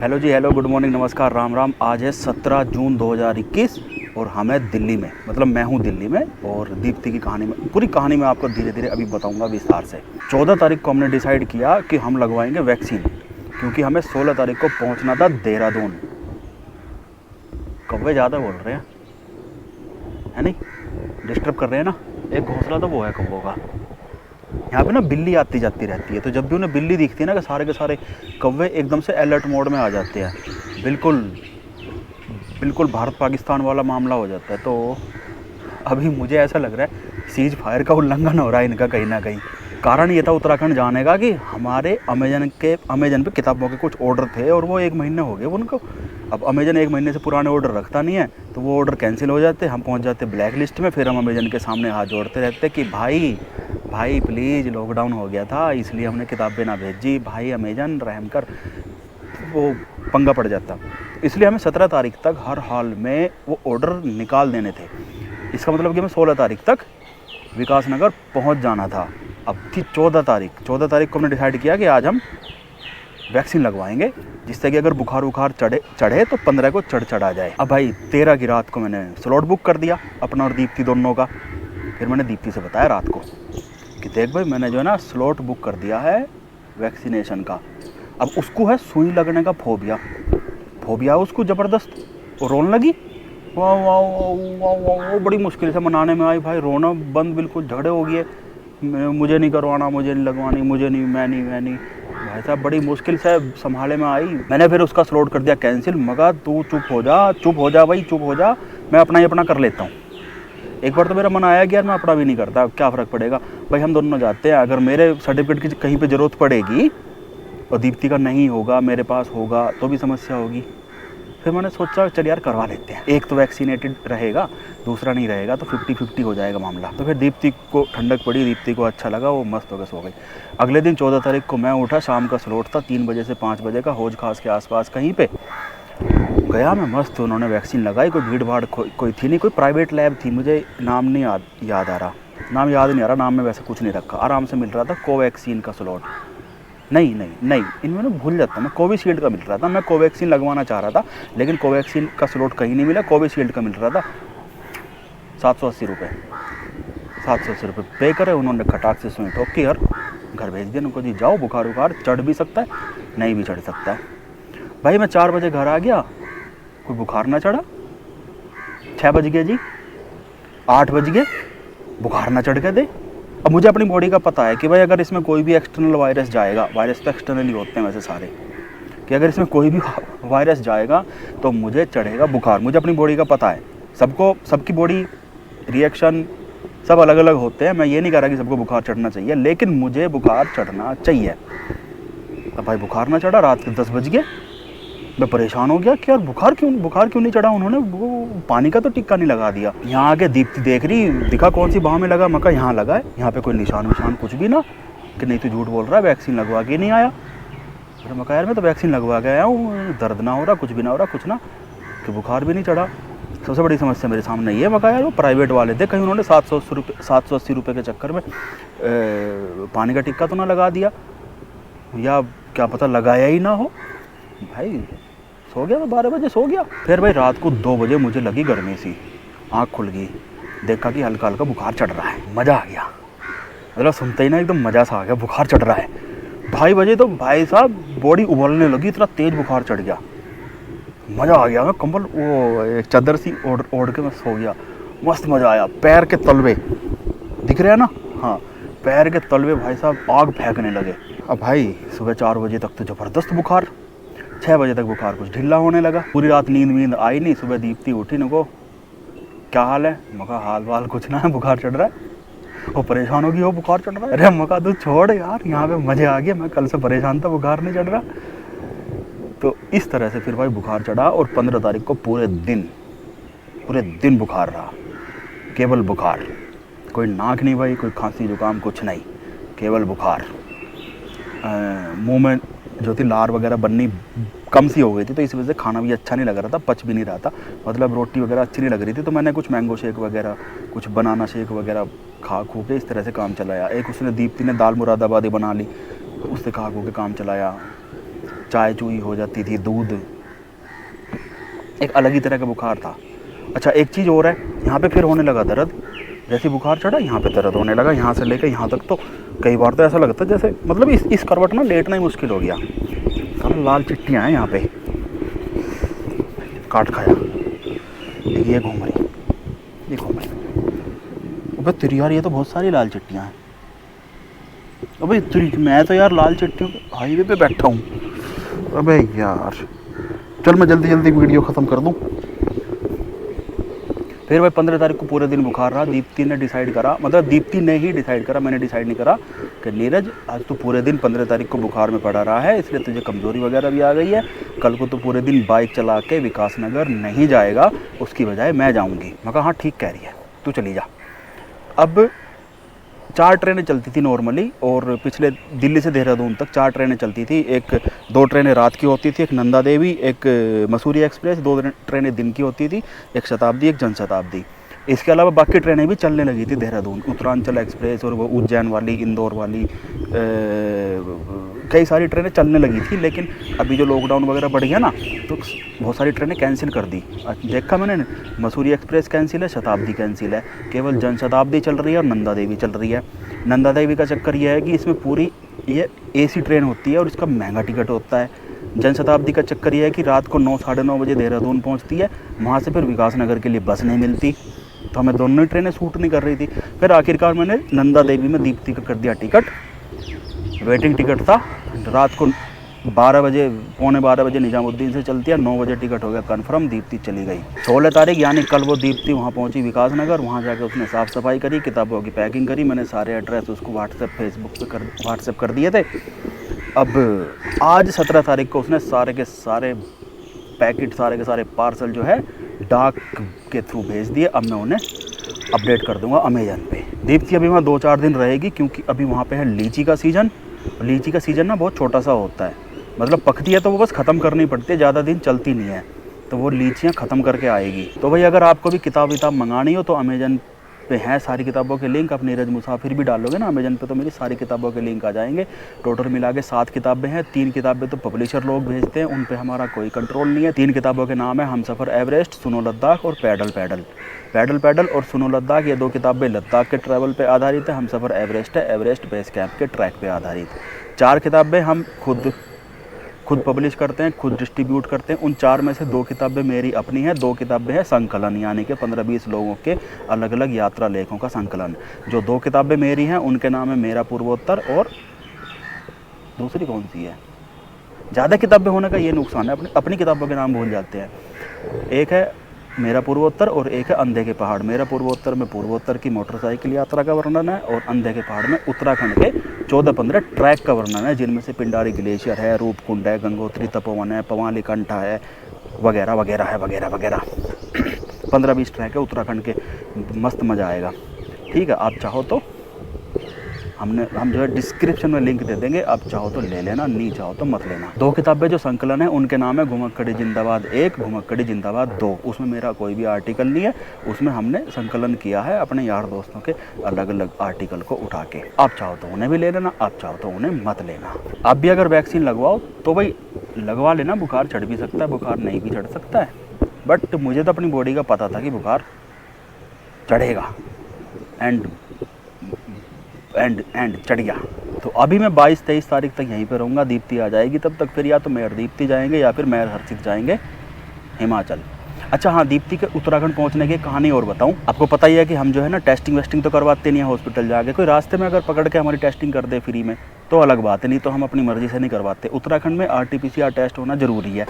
Hello जी, hello, good morning, नमस्कार, राम राम। आज है 17 जून 2021 और हम हैं दिल्ली में, मतलब मैं हूँ दिल्ली में। और दीप्ति की कहानी में, पूरी कहानी मैं आपको धीरे धीरे अभी बताऊंगा विस्तार से। 14 तारीख को हमने डिसाइड किया कि हम लगवाएंगे वैक्सीन, क्योंकि हमें 16 तारीख को पहुँचना था देहरादून। कौवे ज़्यादा बोल रहे हैं, है नहीं? डिस्टर्ब कर रहे हैं ना। एक घोंसला तो वो है कौवों का। यहाँ पे ना बिल्ली आती जाती रहती है, तो जब भी उन्हें बिल्ली दिखती है ना, कि सारे के सारे कौवे एकदम से अलर्ट मोड में आ जाते हैं। बिल्कुल बिल्कुल भारत पाकिस्तान वाला मामला हो जाता है। तो अभी मुझे ऐसा लग रहा है सीज फायर का उल्लंघन हो रहा है इनका कहीं ना कहीं। कारण ये था उत्तराखंड जाने का कि हमारे अमेजन पे किताबों के कुछ ऑर्डर थे और वो 1 महीने हो गए उनको। अब अमेजन 1 महीने से पुराने ऑर्डर रखता नहीं है, तो वो ऑर्डर कैंसिल हो जाते, हम पहुंच जाते ब्लैक लिस्ट में। फिर हम अमेजन के सामने हाथ जोड़ते रहते कि भाई भाई प्लीज़, लॉकडाउन हो गया था इसलिए हमने किताबें ना भेजी, भाई अमेजन रहम कर। वो पंगा पड़ जाता। इसलिए हमें 17 तारीख तक हर हाल में वो ऑर्डर निकाल देने थे। इसका मतलब कि हमें 16 तारीख तक विकास नगर पहुँच जाना था। अब थी 14 तारीख। 14 तारीख को हमने डिसाइड किया कि आज हम वैक्सीन लगवाएंगे, जिससे कि अगर बुखार उखार चढ़े तो 15 को चढ़ा जाए। अब भाई 13 की रात को मैंने स्लॉट बुक कर दिया अपना और दीप्ति दोनों का। फिर मैंने दीप्ति से बताया रात को कि देख भाई, मैंने जो है ना स्लॉट बुक कर दिया है वैक्सीनेशन का। अब उसको है सुई लगने का फोबिया उसको ज़बरदस्त। रोने लगी, वाह वाह वाह वाह, बड़ी मुश्किल से मनाने में आई भाई। रोना बंद, बिल्कुल झगड़े हो गए। मुझे नहीं करवाना, मुझे नहीं लगवानी, मुझे नहीं, मैं नहीं भाई साहब, बड़ी मुश्किल से संभाले में आई। मैंने फिर उसका स्लॉट कर दिया कैंसिल। मगर तू चुप हो जा भाई, चुप हो जा, मैं अपना ही अपना कर लेता हूँ। एक बार तो मेरा मन आया कि यार मैं अपना भी नहीं करता, क्या फ़र्क पड़ेगा भाई, हम दोनों जाते हैं। अगर मेरे सर्टिफिकेट की कहीं पे ज़रूरत पड़ेगी और दीप्ति का नहीं होगा, मेरे पास होगा, तो भी समस्या होगी। फिर मैंने सोचा चल यार करवा लेते हैं, एक तो वैक्सीनेटेड रहेगा, दूसरा नहीं रहेगा, तो 50-50 हो जाएगा मामला। तो फिर दीप्ति को ठंडक पड़ी, दीप्ति को अच्छा लगा, वो मस्त होकर सो गई। अगले दिन 14 तारीख को मैं उठा, शाम का स्लॉट था 3 बजे से 5 बजे का, हौज खास के आसपास कहीं पे गया मैं। मस्त उन्होंने वैक्सीन लगाई, कोई भीड़ भाड़ कोई थी नहीं। कोई प्राइवेट लैब थी, मुझे नाम नहीं याद आ रहा, नाम में वैसे कुछ नहीं रखा। आराम से मिल रहा था कोवैक्सीन का स्लॉट। नहीं, इनमें ना भूल जाता, मैं कोविशील्ड का मिल रहा था। मैं कोवैक्सीन लगवाना चाह रहा था, लेकिन कोवैक्सीन का स्लॉट कहीं नहीं मिला, कोविशील्ड का मिल रहा था। 780 रुपये पे करे उन्होंने। खटाक से सुई ठोक के यार घर भेज दिया उनको, जी जाओ, बुखार उखार चढ़ भी सकता है, नहीं भी चढ़ सकता है। भाई मैं 4 बजे घर आ गया, कोई बुखार ना चढ़ा। 6 बज गए जी, 8 बज गए, बुखार ना चढ़ के दे। अब मुझे अपनी बॉडी का पता है कि भाई अगर इसमें कोई भी एक्सटर्नल वायरस जाएगा, वायरस तो एक्सटर्नली होते हैं वैसे सारे, कि अगर इसमें कोई भी वायरस जाएगा तो मुझे चढ़ेगा बुखार। मुझे अपनी बॉडी का पता है। सबकी बॉडी रिएक्शन सब अलग अलग होते हैं। मैं ये नहीं कह रहा कि सबको बुखार चढ़ना चाहिए, लेकिन मुझे बुखार चढ़ना चाहिए। अब भाई बुखार ना चढ़ा, रात के 10 बज गए। मैं परेशान हो गया कि यार बुखार क्यों नहीं चढ़ा। उन्होंने वो पानी का तो टिक्का नहीं लगा दिया। यहाँ आके दीप्ति देख रही, दिखा कौन सी बाह में लगा। मैं कहा यहाँ लगा है, यहाँ पे कोई निशान कुछ भी ना। कि नहीं, तो झूठ बोल रहा है, वैक्सीन लगवा के नहीं आया। फिर मैं कहा यार मैं तो वैक्सीन लगवा के आया हूँ, दर्द ना हो रहा, कुछ भी ना हो रहा, कुछ ना, कि बुखार भी नहीं चढ़ा। सबसे बड़ी समस्या मेरे सामने ये। मैं कहा यार वो प्राइवेट वाले थे, कहीं उन्होंने 780 रुपये के चक्कर में पानी का टिक्का तो ना लगा दिया, या क्या पता लगाया ही ना हो। भाई सो गया मैं, 12 बजे सो गया। फिर भाई रात को 2 बजे मुझे लगी गर्मी सी, आँख खुल गई, देखा कि हल्का हल्का बुखार चढ़ रहा है। मज़ा आ गया, मतलब सुनते ही ना एकदम मज़ा सा आ गया, बुखार चढ़ रहा है। 2:30 बजे तो भाई साहब बॉडी उबलने लगी, इतना तेज़ बुखार चढ़ गया। मज़ा आ गया, मैं कंबल वो एक चादर सी ओढ़ के मैं सो गया। मस्त मज़ा आया। पैर के तलवे दिख रहे हैं ना, हाँ, पैर के तलवे भाई साहब आग फेंकने लगे। अब भाई सुबह 4 बजे तक तो ज़बरदस्त बुखार, 6 बजे तक बुखार कुछ ढीला होने लगा। पूरी रात नींद आई नहीं। सुबह दीप्ति उठी, नको क्या हाल है, मका हाल वाल कुछ ना है, बुखार चढ़ रहा है। वो परेशान होगी, वो बुखार चढ़ रहा है। अरे मका तू छोड़ यार, यहाँ पे मज़े आ गए, मैं कल से परेशान था, बुखार नहीं चढ़ रहा। तो इस तरह से फिर भाई बुखार चढ़ा और 15 तारीख को पूरे दिन बुखार रहा, केवल बुखार। कोई नाक नहीं भाई, कोई खांसी जुकाम कुछ नहीं, केवल बुखार। मुंह में जो थी लार वगैरह बननी कम सी हो गई थी, तो इस वजह से खाना भी अच्छा नहीं लग रहा था, पच भी नहीं रहा था। मतलब रोटी वगैरह अच्छी नहीं लग रही थी, तो मैंने कुछ मैंगो शेक वगैरह, कुछ बनाना शेक वगैरह खा खू के इस तरह से काम चलाया। एक उसने दीप्ति ने दाल मुरादाबादी बना ली, उससे खा खू के काम चलाया। चाय चूई हो जाती थी, दूध, एक अलग ही तरह का बुखार था। अच्छा एक चीज़ और है, यहाँ पे फिर होने लगा दर्द, जैसे बुखार चढ़ा यहाँ पे दर्द होने लगा, यहाँ से लेकर यहाँ तक। तो कई बार तो ऐसा लगता है जैसे मतलब इस करवट ना लेटना ही मुश्किल हो गया। सारा लाल चिट्टियाँ हैं यहाँ पे, काट खाया। ये घूम रही, ये घूम रही। अबे तेरी यार ये तो बहुत सारी लाल चिट्टियाँ हैं। अबे तेरी, मैं तो यार लाल चिट्टियों के हाईवे पे बैठा हूँ। अबे यार चल मैं जल्दी जल्दी वीडियो ख़त्म कर दूँ। फिर भाई 15 तारीख को पूरे दिन बुखार रहा। दीप्ति ने डिसाइड करा, मतलब दीप्ति ने ही डिसाइड करा, मैंने डिसाइड नहीं करा, कि नीरज आज तो पूरे दिन 15 तारीख को बुखार में पड़ा रहा है, इसलिए तुझे कमज़ोरी वगैरह भी आ गई है। कल को तो पूरे दिन बाइक चला के विकास नगर नहीं जाएगा, उसकी बजाय मैं जाऊँगी। मैं कहा हाँ ठीक कह रही है, तू चली जा। अब 4 ट्रेनें चलती थी नॉर्मली, और पिछले दिल्ली से देहरादून तक 4 ट्रेनें चलती थी। 2 ट्रेनें रात की होती थी, एक नंदा देवी, एक मसूरी एक्सप्रेस, 2 ट्रेनें दिन की होती थी, एक शताब्दी, एक जनशताब्दी। इसके अलावा बाकी ट्रेनें भी चलने लगी थी देहरादून, उत्तरांचल एक्सप्रेस और वो उज्जैन वाली, इंदौर वाली, कई सारी ट्रेनें चलने लगी थी। लेकिन अभी जो लॉकडाउन वगैरह बढ़ गया ना, तो बहुत सारी ट्रेनें कैंसिल कर दी। देखा मैंने, मसूरी एक्सप्रेस कैंसिल है, शताब्दी कैंसिल है, केवल जनशताब्दी चल रही है और नंदा देवी चल रही है। नंदा देवी का चक्कर यह है कि इसमें पूरी ये AC ट्रेन होती है और इसका महंगा टिकट होता है। जनशताब्दी का चक्कर यह है कि रात को 9 साढ़े 9 बजे देहरादून पहुंचती है, वहाँ से फिर विकास नगर के लिए बस नहीं मिलती, तो हमें दोनों ही ट्रेनें सूट नहीं कर रही थी। फिर आखिरकार मैंने नंदा देवी में दीप्ति का कर दिया टिकट। वेटिंग टिकट था, रात को 12 बजे, पौने 12 बजे निजामुद्दीन से चलती है, 9 बजे टिकट हो गया कन्फर्म, दीप्ति चली गई। 16 तारीख यानी कल वो दीप्ति वहाँ पहुँची विकास नगर, वहाँ जाके उसने साफ़ सफाई करी, किताबों की पैकिंग करी। मैंने सारे एड्रेस उसको व्हाट्सएप कर दिए थे। अब आज 17 तारीख को उसने सारे के सारे पैकेट, सारे के सारे पार्सल जो है डाक के थ्रू भेज दिए। अब मैं उन्हें अपडेट कर दूंगा अमेजन पे। दीप्ति अभी वहाँ 2-4 दिन रहेगी, क्योंकि अभी वहाँ पे है लीची का सीज़न। लीची का सीज़न ना बहुत छोटा सा होता है, मतलब पकती है तो वो बस ख़त्म करनी पड़ती है, ज़्यादा दिन चलती नहीं है, तो वो लीचियाँ ख़त्म करके आएगी। तो भाई अगर आपको भी किताब मंगानी हो तो अमेजन पे हैं सारी किताबों के लिंक। आप नीरज मुसाफिर भी डालोगे ना अमेजन पे, तो मेरी सारी किताबों के लिंक आ जाएंगे। टोटल मिला के 7 किताबें हैं। 3 किताबें तो पब्लिशर लोग भेजते हैं, उन पे हमारा कोई कंट्रोल नहीं है। 3 किताबों के नाम है हमसफ़र एवरेस्ट, सुनो लद्दाख और पैडल पैडल। पैडल पैडल और सुनो लद्दाख, ये 2 किताबें लद्दाख के ट्रैवल पे आधारित है। हमसफ़र एवरेस्ट है, एवरेस्ट बेस कैंप के ट्रैक पे आधारित। 4 किताबें हम खुद पब्लिश करते हैं, खुद डिस्ट्रीब्यूट करते हैं। उन 4 में से 2 किताबें मेरी अपनी हैं, 2 किताबें हैं संकलन, यानी कि 15-20 लोगों के अलग अलग यात्रा लेखों का संकलन। जो 2 किताबें मेरी हैं उनके नाम है मेरा पूर्वोत्तर, और दूसरी कौन सी है? ज़्यादा किताबें होने का ये नुकसान है, अपनी किताबों के नाम भूल जाते हैं। एक है मेरा पूर्वोत्तर और एक है अंधे के पहाड़। मेरा पूर्वोत्तर में पूर्वोत्तर की मोटरसाइकिल यात्रा का वर्णन है, और अंधे के पहाड़ में उत्तराखंड के 14-15 ट्रैक का वर्णन है, जिनमें से पिंडारी ग्लेशियर है, रूपकुंड है, गंगोत्री तपोवन है, पवाली कंठा है, वगैरह वगैरह है, वगैरह वगैरह। 15-20 ट्रैक है उत्तराखंड के, मस्त मज़ा आएगा। ठीक है, आप चाहो तो हम जो है डिस्क्रिप्शन में लिंक दे देंगे, आप चाहो तो ले लेना, नहीं चाहो तो मत लेना। 2 किताबें जो संकलन है उनके नाम है घुमक्कड़ी जिंदाबाद 1, घुमक्कड़ी जिंदाबाद 2। उसमें मेरा कोई भी आर्टिकल नहीं है, उसमें हमने संकलन किया है अपने यार दोस्तों के अलग अलग आर्टिकल को उठा के। आप चाहो तो उन्हें भी ले लेना, आप चाहो तो उन्हें मत लेना। आप भी अगर वैक्सीन लगवाओ तो भाई लगवा लेना, बुखार चढ़ भी सकता है, बुखार नहीं भी चढ़ सकता है, बट मुझे तो अपनी बॉडी का पता था कि बुखार चढ़ेगा, एंड चढ़ गया। तो अभी मैं 22-23 तारीख तक यहीं पे रहूँगा, दीप्ति आ जाएगी तब तक। फिर या तो मैं और दीप्ति जाएंगे या फिर मैं और हर्षित जाएंगे हिमाचल। अच्छा हाँ, दीप्ति के उत्तराखंड पहुँचने की कहानी और बताऊँ। आपको पता ही है कि हम जो है ना टेस्टिंग वेस्टिंग तो करवाते नहीं है हॉस्पिटल जाके। कोई रास्ते में अगर पकड़ के हमारी टेस्टिंग कर दे फ्री में तो अलग बात है, नहीं तो हम अपनी मर्ज़ी से नहीं करवाते। उत्तराखंड में RT-PCR टेस्ट होना ज़रूरी है।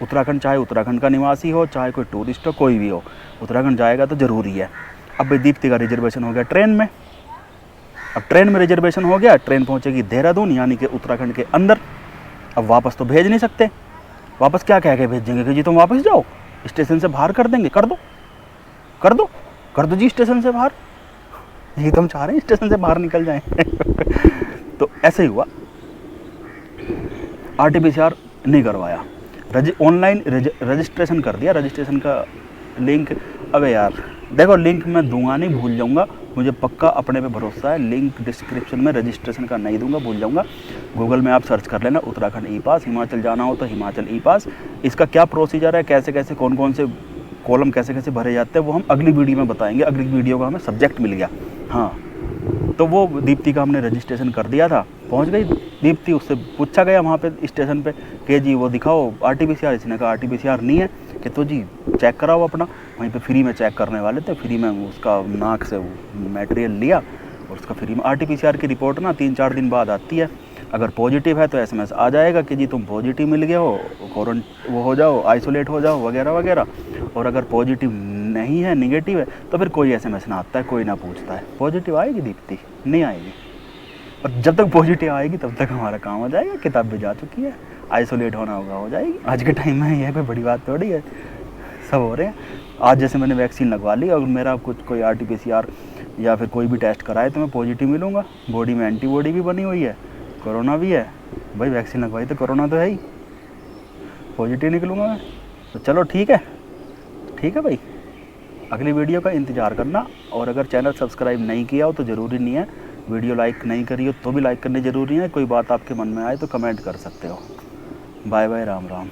उत्तराखंड चाहे उत्तराखंड का निवासी हो, चाहे कोई टूरिस्ट हो, कोई भी हो, उत्तराखंड जाएगा तो ज़रूरी है। अब दीप्ति का रिजर्वेशन हो गया ट्रेन में। अब ट्रेन में रिजर्वेशन हो गया, ट्रेन पहुंचेगी देहरादून यानी कि उत्तराखंड के अंदर। अब वापस तो भेज नहीं सकते, वापस क्या कह के भेजेंगे कि जी तुम वापस जाओ, स्टेशन से बाहर कर देंगे। कर दो जी स्टेशन से बाहर, यही तो हम चाह रहे हैं, स्टेशन से बाहर निकल जाएं। तो ऐसे ही हुआ, RT-PCR नहीं करवाया, ऑनलाइन रजिस्ट्रेशन कर दिया। रजिस्ट्रेशन का लिंक अबे यार देखो, लिंक मैं दूंगा नहीं, भूल जाऊंगा, मुझे पक्का अपने पे भरोसा है। लिंक डिस्क्रिप्शन में रजिस्ट्रेशन का नहीं दूंगा, भूल जाऊंगा। गूगल में आप सर्च कर लेना उत्तराखंड ई पास, हिमाचल जाना हो तो हिमाचल ई पास। इसका क्या प्रोसीजर है, कैसे कैसे कौन कौन से कॉलम कैसे कैसे भरे जाते हैं, वो हम अगली वीडियो में बताएंगे। अगली वीडियो का हमें सब्जेक्ट मिल गया। हाँ, तो वो दीप्ति का हमने रजिस्ट्रेशन कर दिया था, पहुंच गई दीप्ति, उससे पूछा गया वहाँ पे स्टेशन पे कि जी वो दिखाओ RT-PCR। इसने कहा RT-PCR नहीं है, कि तो जी चेक कराओ अपना। वहीं पे फ्री में चेक करने वाले थे, फ्री में उसका नाक से मटेरियल लिया और उसका फ्री में। RT-PCR की रिपोर्ट ना 3-4 दिन बाद आती है। अगर पॉजिटिव है तो SMS आ जाएगा कि जी तुम पॉजिटिव मिल गए हो, वो हो जाओ, आइसोलेट हो जाओ वगैरह वगैरह। और अगर पॉजिटिव नहीं है, निगेटिव है, तो फिर कोई SMS ना आता है, कोई ना पूछता है। पॉजिटिव आएगी दीप्ति? नहीं आएगी। और जब तक पॉजिटिव आएगी तब तक हमारा काम हो जाएगा, किताब भी जा चुकी है, आइसोलेट होना होगा, हो जाएगी। आज के टाइम में यह कोई बड़ी बात थोड़ी है, सब हो रहे हैं। आज जैसे मैंने वैक्सीन लगवा ली, अगर मेरा कुछ कोई RT-PCR या फिर कोई भी टेस्ट कराए तो मैं पॉजिटिव मिलूँगा। बॉडी में एंटीबॉडी भी बनी हुई है, कोरोना भी है भाई, वैक्सीन लगवाई तो कोरोना तो है ही, पॉजिटिव निकलूँगा मैं। तो चलो ठीक है भाई, अगली वीडियो का इंतज़ार करना। और अगर चैनल सब्सक्राइब नहीं किया हो तो ज़रूरी नहीं है, वीडियो लाइक नहीं करी हो तो भी लाइक करनी ज़रूरी है। कोई बात आपके मन में आए तो कमेंट कर सकते हो। Bye bye, Ram Ram.